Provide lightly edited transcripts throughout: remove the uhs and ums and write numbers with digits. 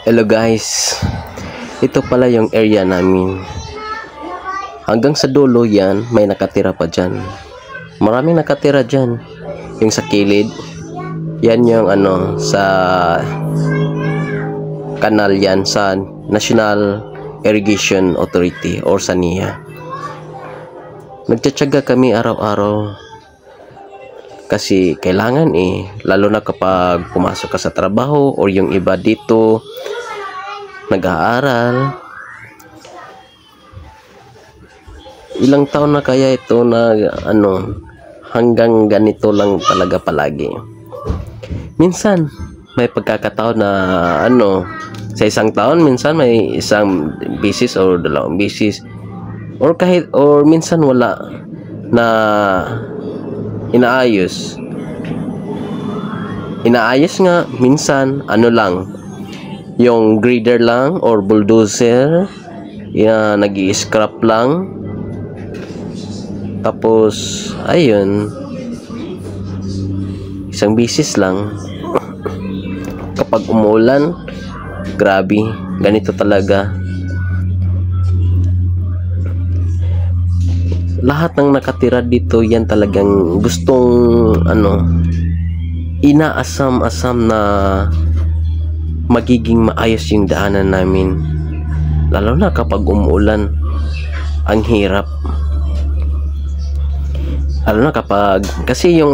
Hello guys, ito pala yung area namin. Hanggang sa dulo yan, may nakatira pa dyan. Maraming nakatira dyan. Yung sa kilid, yan yung sa kanal yan sa National Irrigation Authority or sa NIA. Nagtsatsaga kami araw-araw kasi kailangan lalo na kapag pumasok ka sa trabaho or yung iba dito nag-aaral. Ilang taon na kaya ito na hanggang ganito lang talaga palagi. Minsan may pagkakataon na sa isang taon minsan may isang bisis or dalawang bisis or minsan wala na inaayos nga. Minsan lang yung grader lang or bulldozer yan, nag-i-scrap lang, tapos ayun, isang bisis lang. Kapag umulan, grabe, ganito talaga. Lahat ng nakatira dito yan talagang gustong inaasam-asam na magiging maayos yung daanan namin, lalo na kapag umuulan. Ang hirap, lalo na kapag kasi yung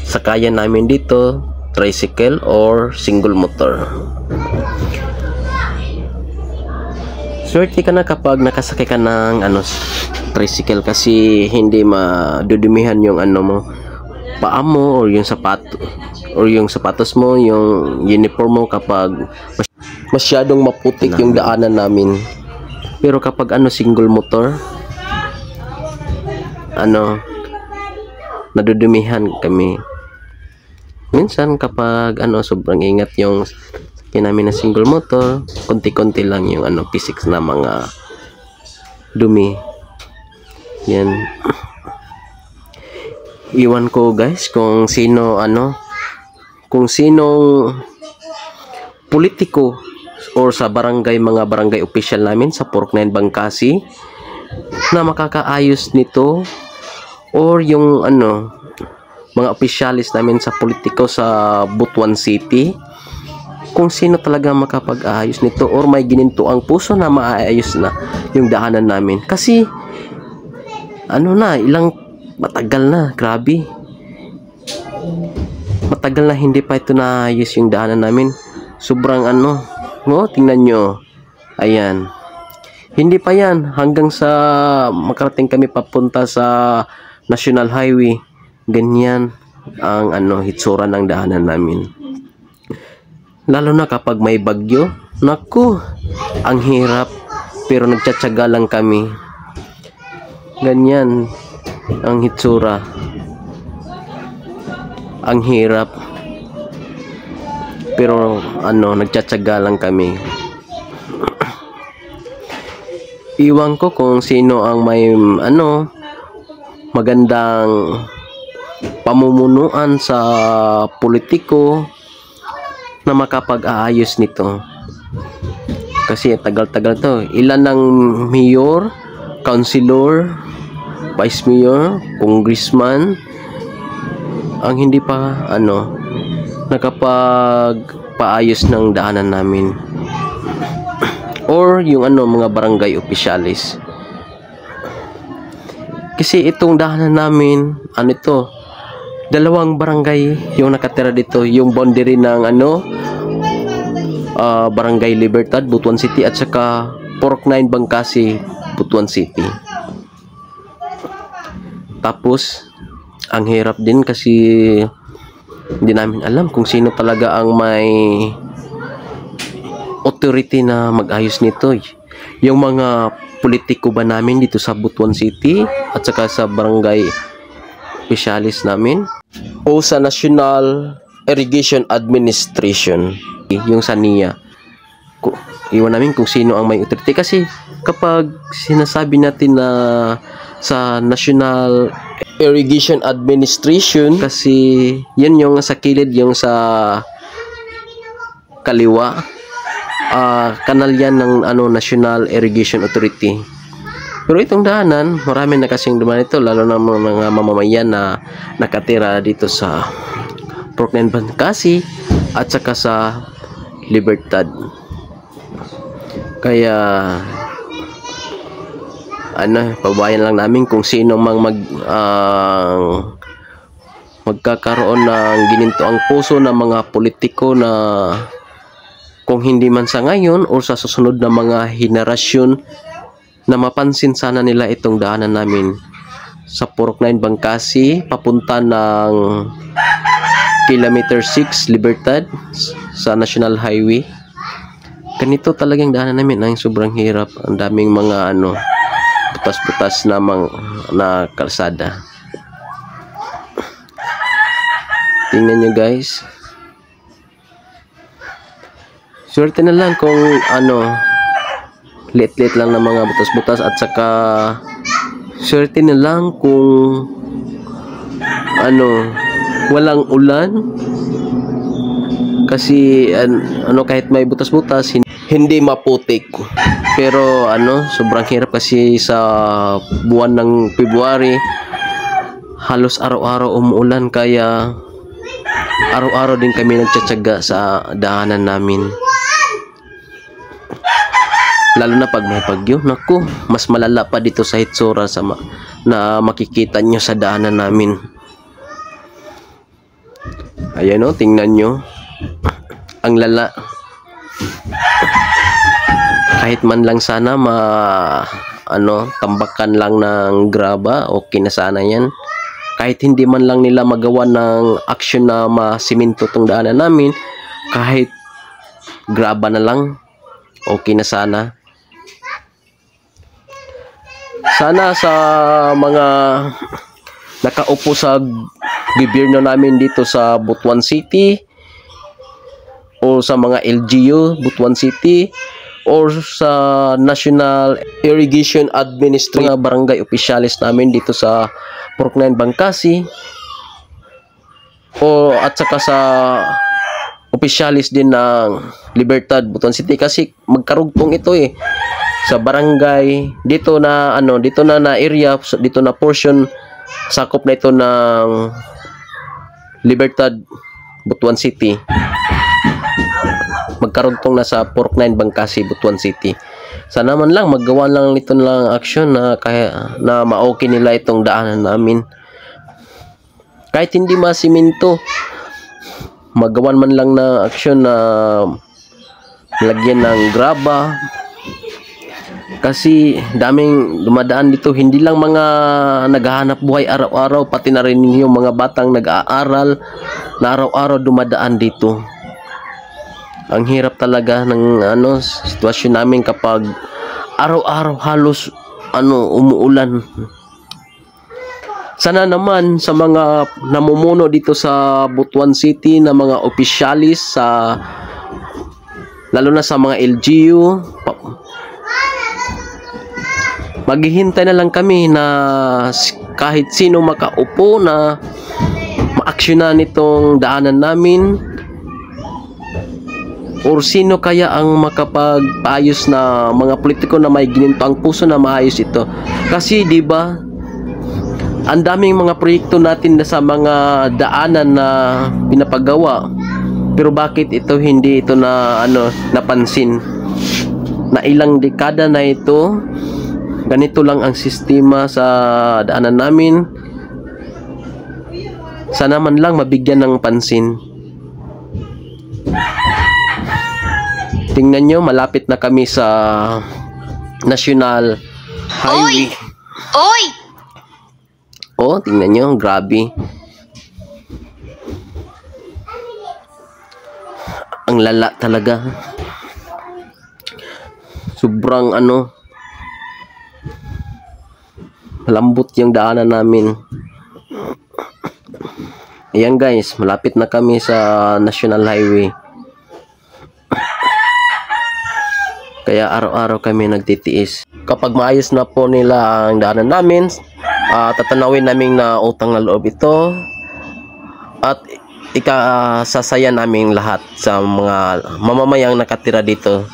sakayan namin dito tricycle or single motor. Swerte ka na kapag nakasakay ka ng tricycle kasi hindi madudumihan yung mo, paa mo or yung sapatos mo, yung uniform mo kapag masyadong maputik yung daanan namin. Pero kapag single motor, nadudumihan kami. Minsan kapag sobrang ingat yung namin na single motor, konti-konti lang yung physics na mga dumi. Yan. Iwan ko guys kung sinong politiko or sa mga barangay official namin sa Porknine Bangkasi na makakaayos nito, or yung mga opisyalis namin sa politiko sa Butuan City, kung sino talaga makapag-ayos nito or may gininto ang puso na maayos na yung daanan namin. Kasi matagal na, grabe, matagal na hindi pa ito naayos yung daanan namin. Sobrang tingnan nyo, ayan, hindi pa yan hanggang sa makarating kami papunta sa National Highway. Ganyan ang hitsura ng daanan namin, lalo na kapag may bagyo. Naku, ang hirap, pero nagtsatsaga lang kami. Ganyan ang hitsura, ang hirap, pero nagtsatsaga lang kami. Iwan ko kung sino ang may magandang pamumunuan sa politiko na makapag-aayos nito, kasi tagal-tagal to. Ilan ng mayor, councilor, vice mayor, congressman ang hindi pa nakapagpaayos ng daanan namin, or yung mga barangay officialis. Kasi itong daanan namin, dalawang barangay yung nakatira dito, yung boundary ng Barangay Libertad, Butuan City, at saka Porknine Bangkasi, Butuan City. Tapos ang hirap din kasi hindi namin alam kung sino talaga ang may authority na mag-ayos nito. Yung mga politiko ba namin dito sa Butuan City at saka sa barangay officialis namin, o sa National Irrigation Administration, yung sa NIA. Iwan namin kung sino ang may authority, kasi kapag sinasabi natin na sa National Irrigation Administration, kasi yun yung sa kilid, yung sa kaliwa, kanal yan ng National Irrigation Authority. Pero itong daanan, marami na kasing dumaan ito, lalo na mga mamamayan na nakatira dito sa Procnan Bangkasi at saka sa Libertad. Kaya pabayan lang namin kung sino mang magkakaroon ng gininto ang puso ng mga politiko na kung hindi man sa ngayon o sa susunod na mga henerasyon na mapansin sana nila itong daanan namin sa Purok 9 Bangkasi papunta ng kilometer 6 Libertad sa National Highway. Ganito talagang daanan namin ay sobrang hirap. Ang daming mga butas-butas na kalsada. Tingnan nyo guys. Swerte na lang kung lit-lit lang ng mga butas-butas at saka swerte na lang kung walang ulan kasi kahit may butas-butas hindi maputik. Pero sobrang hirap kasi sa buwan ng February halos araw-araw umuulan, kaya araw-araw din kami nagtsatsaga sa daanan namin. Lalo na pag may bagyo, naku, mas malala pa dito sa hitsura na makikita nyo sa daanan namin. Ayan tingnan nyo. Ang lala. Kahit man lang sana tambakan lang ng graba, okay na sana yan. Kahit hindi man lang nila magawa ng action na masiminto tong daanan namin, kahit graba na lang, okay na sana. Sana sa mga nakaupo sa gobyerno namin dito sa Butuan City o sa mga LGU Butuan City or sa National Irrigation Administration, mga barangay opisyalis namin dito sa Procnan Bangkasi at saka sa opisyalis din ng Libertad Butuan City, kasi magkarugtong ito sa barangay dito na area, dito na portion sakop na ito ng Libertad Butuan City, magkarugtong na sa Purok 9 Bangkasi Butuan City. Sana man lang maggawa lang nito lang action na ma-okay nila itong daanan namin. Kahit hindi masiminto, magawan man lang na action na lagyan ng graba. Kasi daming dumadaan dito, hindi lang mga naghahanap buhay araw-araw, pati na rin yung mga batang nag-aaral na araw-araw dumadaan dito. Ang hirap talaga ng sitwasyon namin kapag araw-araw halos umuulan. Sana naman sa mga namumuno dito sa Butuan City na mga opisyalis, lalo na sa mga LGU, maghihintay na lang kami na kahit sino makaupo na maaksyonan nitong daanan namin, or sino kaya ang makapagpaayos na mga politiko na may gininto ang puso na maayos ito. Kasi di ba ang daming mga proyekto natin na sa mga daanan na pinapagawa, pero bakit hindi ito na napansin? Na ilang dekada na ito, ganito lang ang sistema sa daanan namin. Sana man lang mabigyan ng pansin. Tingnan nyo, malapit na kami sa National Highway. Oy! Tingnan nyo, grabe. Ang lala talaga. Sobrang malambot yung daanan namin. Ayan guys, malapit na kami sa National Highway. Kaya araw-araw kami nagtitiis. Kapag maayos na po nila ang daanan namin, tatanawin namin na utang na loob ito at ikasasaya namin lahat sa mga mamamayang nakatira dito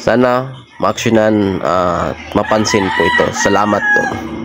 Sana maaksyonan at mapansin po ito. Salamat po.